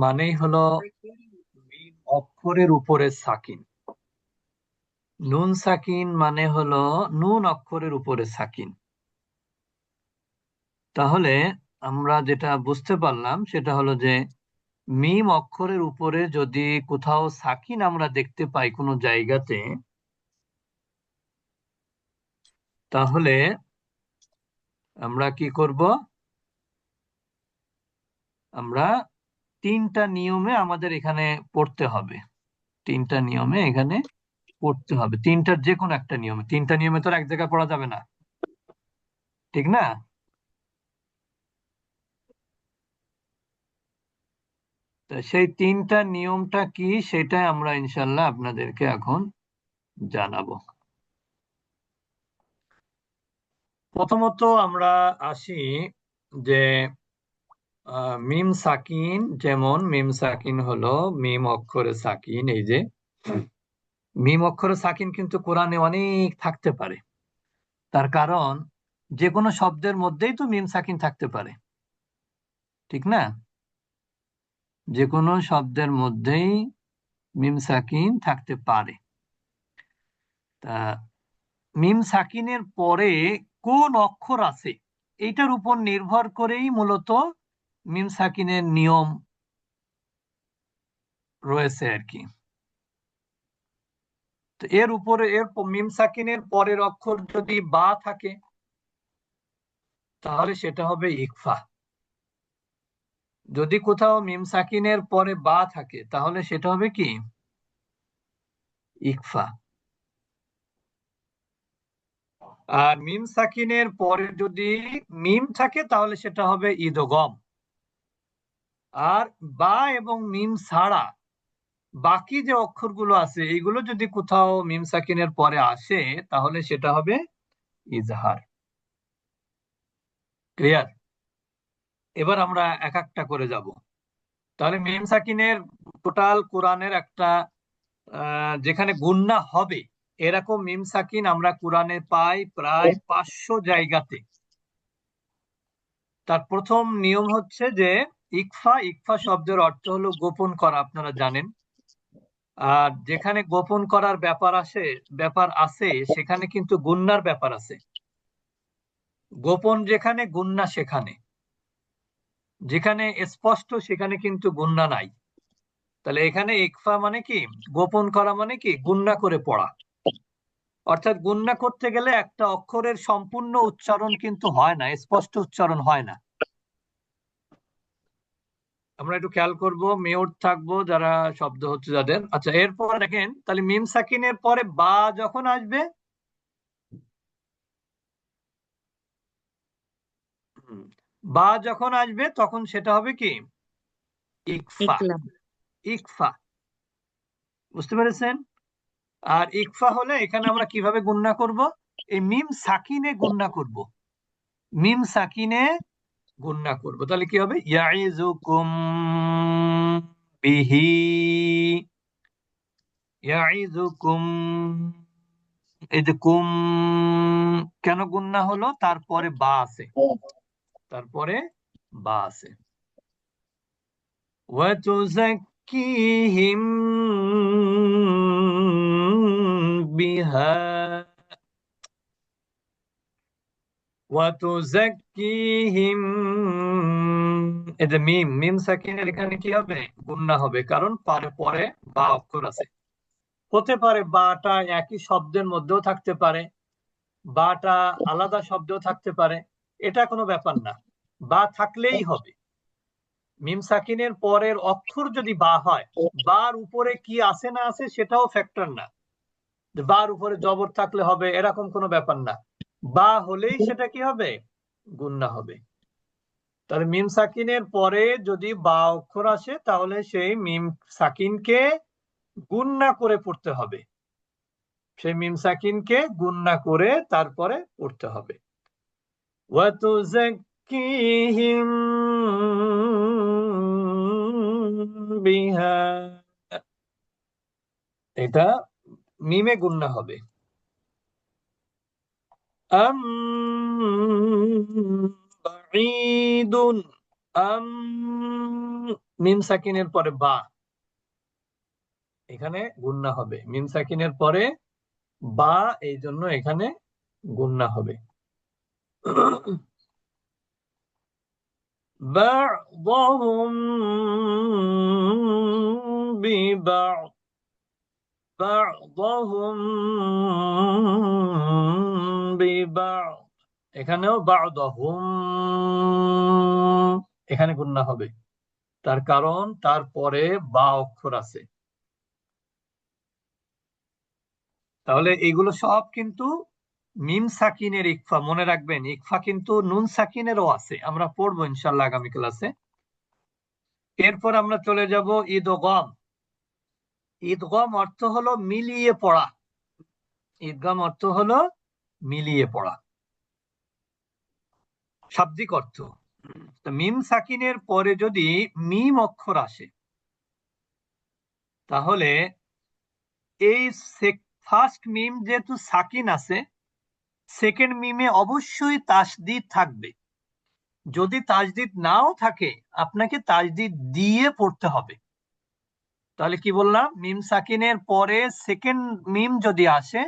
মানেই হলো মিম অক্ষরের উপরে সাকিন। নুন সাকিন মানে হলো নুন অক্ষরের উপরে সাকিন। তাহলে আমরা যেটা বুঝতে পারলাম সেটা হলো যে মিম অক্ষরের উপরে যদি কোথাও সাকিন আমরা দেখতে পাই কোনো জায়গাতে, তাহলে আমরা কি করব? আমরা তিনটা নিয়মে আমাদের এখানে পড়তে হবে। তিনটা নিয়মে এখানে পড়তে হবে, তিনটার যে কোনো একটা নিয়মে। তিনটা নিয়মে তো আর এক জায়গায় পড়া যাবে না, ঠিক না? তো সেই তিনটা নিয়মটা কি সেটা আমরা ইনশাল্লাহ আপনাদেরকে এখন জানাবো। প্রথমত আমরা আসি যে মিম সাকিন, যেমন মিম সাকিন হলো মিম অক্ষরে সাকিন। এই যে মিম অক্ষরে সাকিন কিন্তু কোরআনে অনেক থাকতে পারে। তার কারণ যে কোনো শব্দের মধ্যেই তো মিম সাকিন থাকতে পারে, ঠিক না? যে কোনো শব্দের মধ্যেই মিম সাকিন থাকতে পারে। তা মিম সাকিনের পরে কোন অক্ষর আছে এইটার উপর নির্ভর করেই মূলত মিম সাকিনের নিয়ম রয়েছে আর কি। তো এর উপরে মিম সাকিনের পরের অক্ষর যদি বা থাকে তাহলে সেটা হবে ইকফা। যদি কোথাও মিম সাকিনের পরে বা থাকে তাহলে সেটা হবে কি? ইকফা। আর মিম সাকিনের পরে যদি মিম থাকে তাহলে সেটা হবে ইদগম। আর বা এবং মিম ছাড়া বাকি যে অক্ষরগুলো আছে এইগুলো যদি কোথাও মিম সাকিনের পরে আসে তাহলে সেটা হবে ইজহার। ক্লিয়ার? এবার আমরা এক একটা করে যাব। তাহলে মিম সাকিনের টোটাল কোরআনের একটা যেখানে গুণনা হবে এরকম মিম সাকিন আমরা কোরআনে পাই প্রায় 500 জায়গাতে। তার প্রথম নিয়ম হচ্ছে যে ইকফা। ইকফা শব্দের অর্থ হলো গোপন করা, আপনারা জানেন। আর যেখানে গোপন করার ব্যাপার আছে সেখানে কিন্তু গুণনার ব্যাপার আছে। গোপন যেখানে, গুণনা সেখানে। যেখানে স্পষ্ট সেখানে কিন্তু গুণনা নাই। তাহলে এখানে ইকফা মানে কি? গোপন করা, মানে কি? গুণনা করে পড়া। অর্থাৎ গুণনা করতে গেলে একটা অক্ষরের সম্পূর্ণ উচ্চারণ কিন্তু হয় না, স্পষ্ট উচ্চারণ হয় না। আমরা একটু খেয়াল করব, মেয়র থাকবো যারা শব্দ হচ্ছে যাদের। আচ্ছা, এরপর দেখেন তাহলে মিম সাকিনের পরে বা যখন আসবে, বা যখন আসবে তখন সেটা হবে কি? ইকফা। ইকলাম। ইকফা, বুঝতে পেরেছেন? আর ইকফা হলে এখানে আমরা কিভাবে গুণনা করব? এই মিম সাকিনে গুণনা করব। মিম সাকিনে গুণনা করব, তাহলে কি হবে? ইয়াইজুকুম বিহি। ইয়াইজুকুম, এই যে কুম, কেন গুণনা হলো? তারপরে বা আছে, তারপরে বা আছে। ওয়াতুযাক্কিহিম বিহা, ওয়াতুযাক্কিহিম, এই যে মিম, মিম সাকিনের এখানে কি হবে? গুণনা হবে, কারণ পরে পরে বা অক্ষর আছে। হতে পারে বাটা একই শব্দের মধ্যেও থাকতে পারে, বাটা আলাদা শব্দেও থাকতে পারে, এটা কোনো ব্যাপার না। বা থাকলেই হবে। মিম সাকিনের পরের অক্ষর যদি বা হয়, বার উপরে কি আছে না আছে সেটাও ফ্যাক্টর না। যে বার উপরে জবর থাকলে হবে এরকম কোনো ব্যাপার না। বা হলেই সেটা কি হবে? গুণনা হবে। তাহলে মিম সাকিনের পরে যদি বা অক্ষর আসে তাহলে সেই মিম সাকিনকে গুণনা করে পড়তে হবে। সেই মিম সাকিনকে গুণনা করে তারপরে পড়তে হবে। ওয়াতুযাক্কিহিম বিহা, এটা মিমে গুণনা হবে। আম বাঈদুন, আম মিম সাকিনের পরে বা, এখানে গুন্না হবে। মিম সাকিনের পরে বা, এই জন্য এখানে গুন্না হবে। بعضهم ببعض بعضهم ببعض, এখানেও بعضهم, এখানে গুন্না হবে। তার কারণ তারপরে বা অক্ষর আছে। তাহলে এগুলো সব কিন্তু মিম সাকিনের ইকফা, মনে রাখবেন। ইকফা কিন্তু নুন সাকিনেরও আছে, আমরা পড়বো ইনশাল্লাহ আগামী ক্লাসে। এরপর আমরা চলে যাব ঈদগাম। ঈদগাম অর্থ হলো মিলিয়ে পড়া। ঈদগাম অর্থ হলো মিলিয়ে পড়া, শাব্দিক অর্থ। তো মিম সাকিনের পরে যদি মিম অক্ষর আসে, তাহলে এই ফার্স্ট মিম যেহেতু সাকিন আছে, সেকেন্ড মিমে অবশ্যই তাসদিদ থাকবে। যদি তাসদিদ নাও থাকে, আপনাকে তাসদিদ দিয়ে পড়তে হবে। তাহলে কি বললাম, মিম সাকিনের পরে সেকেন্ড মিম যদি আসে,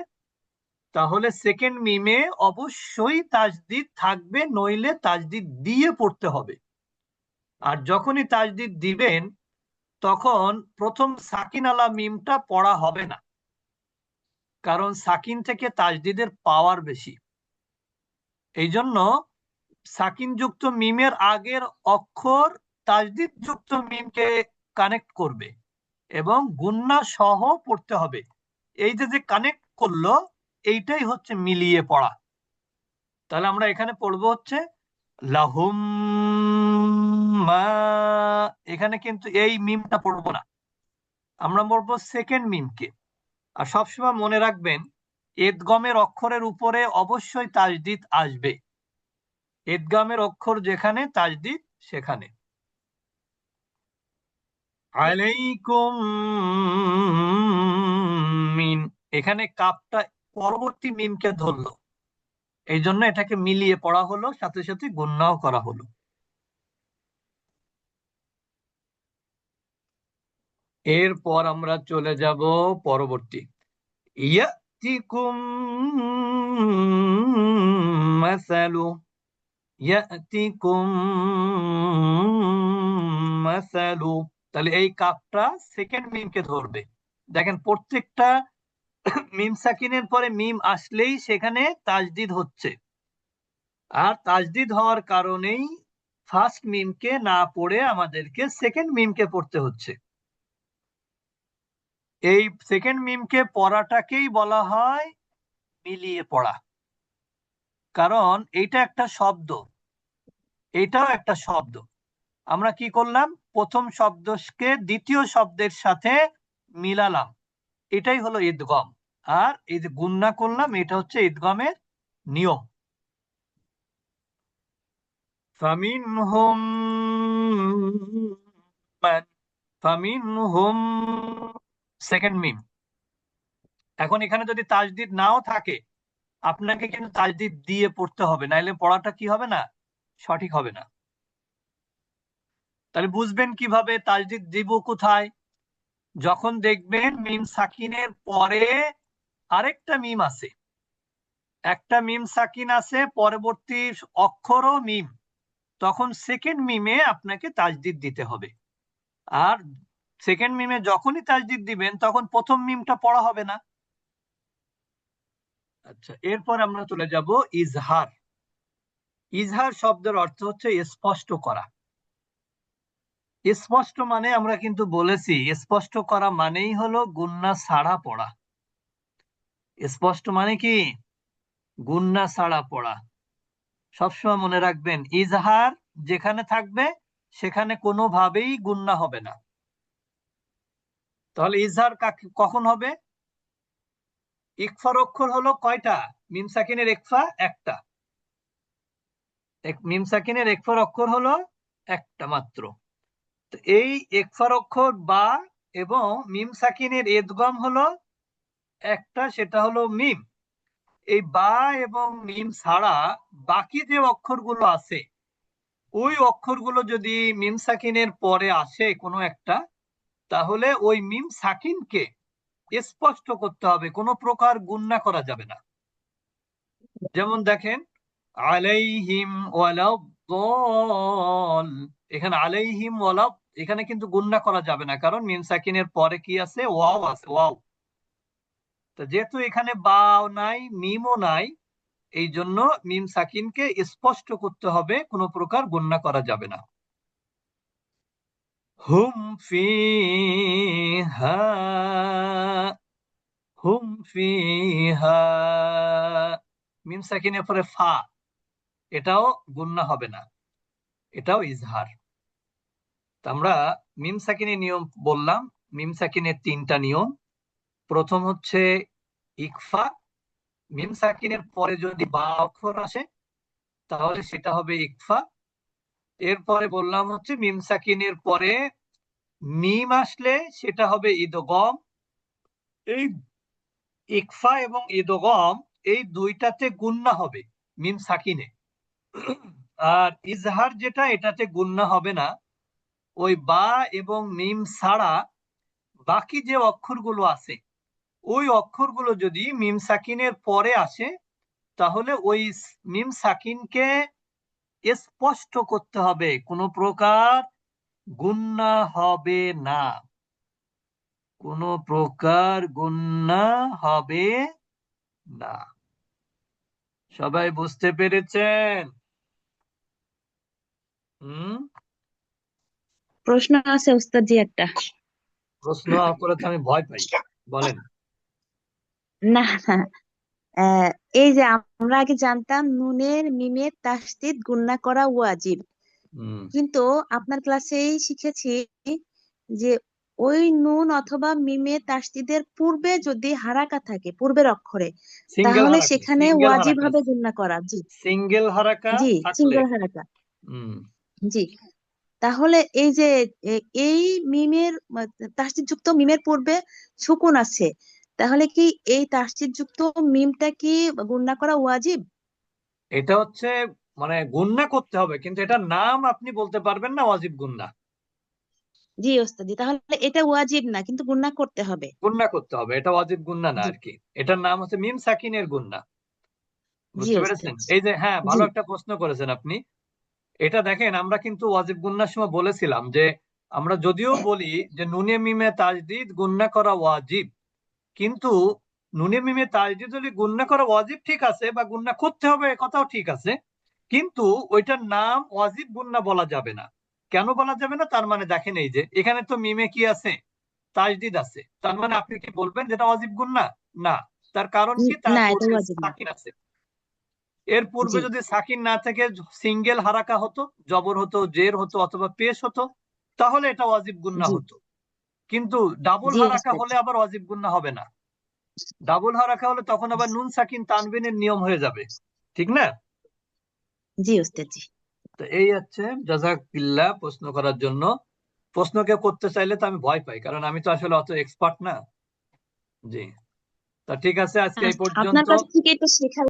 তাহলে সেকেন্ড মিমে অবশ্যই তাসদিদ থাকবে, নইলে তাসদিদ দিয়ে পড়তে হবে। আর যখনই তাসদিদ দিবেন, তখন প্রথম সাকিন আলা মিমটা পড়া হবে না, কারণ সাকিন থেকে তাসদিদের পাওয়ার বেশি। এই জন্য সাকিন যুক্ত মিমের আগের অক্ষর তাসদিদ যুক্ত মিমকে কানেক্ট করবে এবং গুন্না সহ পড়তে হবে। এই যে কানেক্ট করলো, এইটাই হচ্ছে মিলিয়ে পড়া। তাহলে আমরা এখানে পড়বো হচ্ছে লাহুম মা, এখানে কিন্তু এই মিমটা পড়বো না, আমরা পড়বো সেকেন্ড মিমকে। আর সবসময় মনে রাখবেন, ইদগমের অক্ষরের উপরে অবশ্যই তাসদিদ আসবে। ইদগামের অক্ষর যেখানে, তাসদিদ সেখানে। আলাইকুম মিন, এখানে কাপটা পরবর্তী মিমকে ধরলো, এই জন্য এটাকে মিলিয়ে পড়া হলো, সাথে সাথে গুণনাও করা হলো। এরপর আমরা চলে যাব পরবর্তী। ইয়াতিকুম মাসালু, ইয়াতিকুম মাসালু, তাহলে এই কাপটা সেকেন্ড মিমকে ধরবে। দেখেন, প্রত্যেকটা মিম সাকিনের পরে মিম আসলেই সেখানে তাজদিদ হচ্ছে, আর তাজদিদ হওয়ার কারণেই ফার্স্ট মিমকে না পড়ে আমাদেরকে সেকেন্ড মিমকে পড়তে হচ্ছে। এই সেকেন্ড মিমকে পড়াটাকেই বলা হয় মিলিয়ে পড়া, কারণ এইটা একটা শব্দ, এটাও একটা শব্দ। আমরা কি করলাম, প্রথম শব্দকে দ্বিতীয় শব্দের সাথে মিলালাম, এটাই হলো ঈদগম। আর এই যে গুন্না করলাম, এটা হচ্ছে ঈদগমের নিয়ম। ফামিনহুম মান, ফামিনহুম, সেকেন্ড মিম। এখন এখানে যদি তাজদিদ নাও থাকে, আপনাকে কিন্তু তাজদিদ দিয়ে পড়তে হবে, নাইলে পড়াটা কি হবে না, সঠিক হবে না। তাহলে বুঝবেন কিভাবে তাজদিদ দিব কোথায়, যখন দেখবেন মিম সাকিনের পরে আরেকটা মিম আছে, একটা মিম সাকিন আছে, পরবর্তী অক্ষরও মিম, তখন সেকেন্ড মিমে আপনাকে তাজদিদ দিতে হবে। আর সেকেন্ড মিমে যখনই তাজদিদ দিবেন, তখন প্রথম মিমটা পড়া হবে না। আচ্ছা, এরপর আমরা চলে যাব ইজহার। ইজহার শব্দের অর্থ হচ্ছে স্পষ্ট করা। স্পষ্ট মানে আমরা কিন্তু বলেছি, স্পষ্ট করা মানেই হলো গুন্না ছাড়া পড়া। স্পষ্ট মানে কি, গুন্না ছাড়া পড়া। সবসময় মনে রাখবেন, ইজহার যেখানে থাকবে সেখানে কোনোভাবেই গুন্না হবে না। তাহলে ইজহার কখন হবে, ইকফার অক্ষর হলো কয়টা, মিম সাকিনের ইকফা একটা, মিম সাকিনের ইকফার অক্ষর হলো একটা মাত্র। তো এই ইকফার অক্ষর বা এবং মিম সাকিনের ইদগম হলো একটা, সেটা হলো মিম। এই বা এবং মিম ছাড়া বাকি যে অক্ষরগুলো আছে, ওই অক্ষরগুলো যদি মিম সাকিনের পরে আসে কোনো একটা, তাহলে ওই মিম সাকিনকে স্পষ্ট করতে হবে, কোনো প্রকার গুণনা করা যাবে না। যেমন দেখেন, আলাইহিম ওয়ালাদ, এখানে আলাইহিম ওয়ালাদ, এখানে কিন্তু গুণনা করা যাবে না, কারণ মিম সাকিনের পরে কি আছে? ওয়াও আছে, ওয়াও। তো যেহেতু এখানে বাও নাই, মিমও নাই, এই জন্য মিম সাকিনকে স্পষ্ট করতে হবে, কোনো প্রকার গুণনা করা যাবে না। হুম ফিহা, হুম ফিহা, মিম সাকিনের পরে ফা, এটাও গুণনা হবে না, এটাও ইজহার। তা আমরা মিম সাকিনের নিয়ম বললাম। মিম সাকিনের 3টা নিয়ম। প্রথম হচ্ছে ইকফা, মিম সাকিনের পরে যদি বা অক্ষর আসে তাহলে সেটা হবে ইকফা। এরপরে বললাম হচ্ছে মিম সাকিনের পরে মিম আসলে সেটা হবে ইদগম। এই ইকফা এবং ইদগম, এই দুইটাতে গুণনা হবে মিম সাকিনে। আর ইজহার যেটা, এটাতে গুণনা হবে না। ওই বা এবং মিম ছাড়া বাকি যে অক্ষরগুলো আছে, ওই অক্ষরগুলো যদি মিম সাকিনের পরে আসে, তাহলে ওই মিম সাকিনকে স্পষ্ট করতে হবে, কোনো প্রকার গুণনা হবে না, কোনো প্রকার গুণনা হবে না। সবাই বুঝতে পেরেছেন? হুম। প্রশ্ন আছে উস্তাদ জি একটা। প্রশ্ন করে তো আমি ভয় পাই, বলেন। না না, আহ, এই যে আমরা আগে জানতাম নুনের মিমের তাসদিদ গুণনা করা ওয়াজিব, হুম। কিন্তু আপনার ক্লাসেই শিখেছি যে ওই নুন অথবা মিমের তাসদিদের পূর্বে যদি হারাকা থাকে পূর্বের অক্ষরে, সিঙ্গেল তাহলে হারাকা, সেখানে সিঙ্গেল ওয়াজিব হারাকা, হবে গুণনা করা। জি, সিঙ্গেল হারাকা জি, থাকলে। সিঙ্গেল হারাকা। হুম। জি, তাহলে এই যে এই মিমের তাসদিদ যুক্ত মিমের পূর্বে সুকুন আছে, তাহলে কি এই তাসদিদ যুক্ত মিমটা কি গুণনা করা ওয়াজিব? এটা হচ্ছে মানে গুণনা করতে হবে, কিন্তু এটা নাম আপনি বলতে পারবেন না ওয়াজিব গুণনা। জি ওস্তাদি, তাহলে এটা ওয়াজিব না কিন্তু গুণনা করতে হবে। গুণনা করতে হবে, এটা ওয়াজিব গুণনা না জি, আর কি। এটার নাম হচ্ছে মিম সাকিনের গুণনা। জি বুঝতে পেরেছেন? ওস্তাদ। এই যে, হ্যাঁ, জি, ভালো একটা প্রশ্ন করেছেন আপনি। এটা দেখেন, আমরা কিন্তু ওয়াজিব গুণনার সময় বলেছিলাম যে আমরা যদিও বলি যে নুনে মিমে তাজদিদ গুণনা করা ওয়াজিব, কিন্তু নুনে মিমে তাজদিদ যদি গুণনা করা ওয়াজিব ঠিক আছে, বা গুণনা করতে হবে এ কথাও ঠিক আছে, কিন্তু ওইটার নাম ওয়াজিব গুণনা বলা যাবে না। কেন বলা যাবে না? তার মানে দেখেন, এই যে এখানে তো মিমে কি আছে? তাজদিদ আছে। তার মানে আপনি কি বলবেন যেটা ওয়াজিব গুণনা? না। তার কারণ কি? তার না এটা পূর্বে ওয়াজিব না। সাকিন আছে। এর পূর্বে জি, যদি সাকিন না থেকে সিঙ্গেল হারাকা হতো, জবর হতো, জের হতো, অথবা পেশ হতো, তাহলে এটা ওয়াজিব গুন্না জি, হতো। কিন্তু ডাবল জি হারাকা ওস্তাদ। হলে আবার ওয়াজিব গুন্না হবে না। ডাবল হারাকা হলে তখন আবার নুন সাকিন তানবিনের নিয়ম হয়ে যাবে, ঠিক না? জি ওস্তাদ জি। তো এই হচ্ছে, জাযাকিল্লাহ প্রশ্ন করার জন্য। প্রশ্ন কেউ করতে চাইলে তো আমি ভয় পাই, কারণ আমি তো আসলে অত এক্সপার্ট না। জি। তা ঠিক আছে, আজকে এই আপনার পর্যন্ত। কাছ থেকে এটা শেখা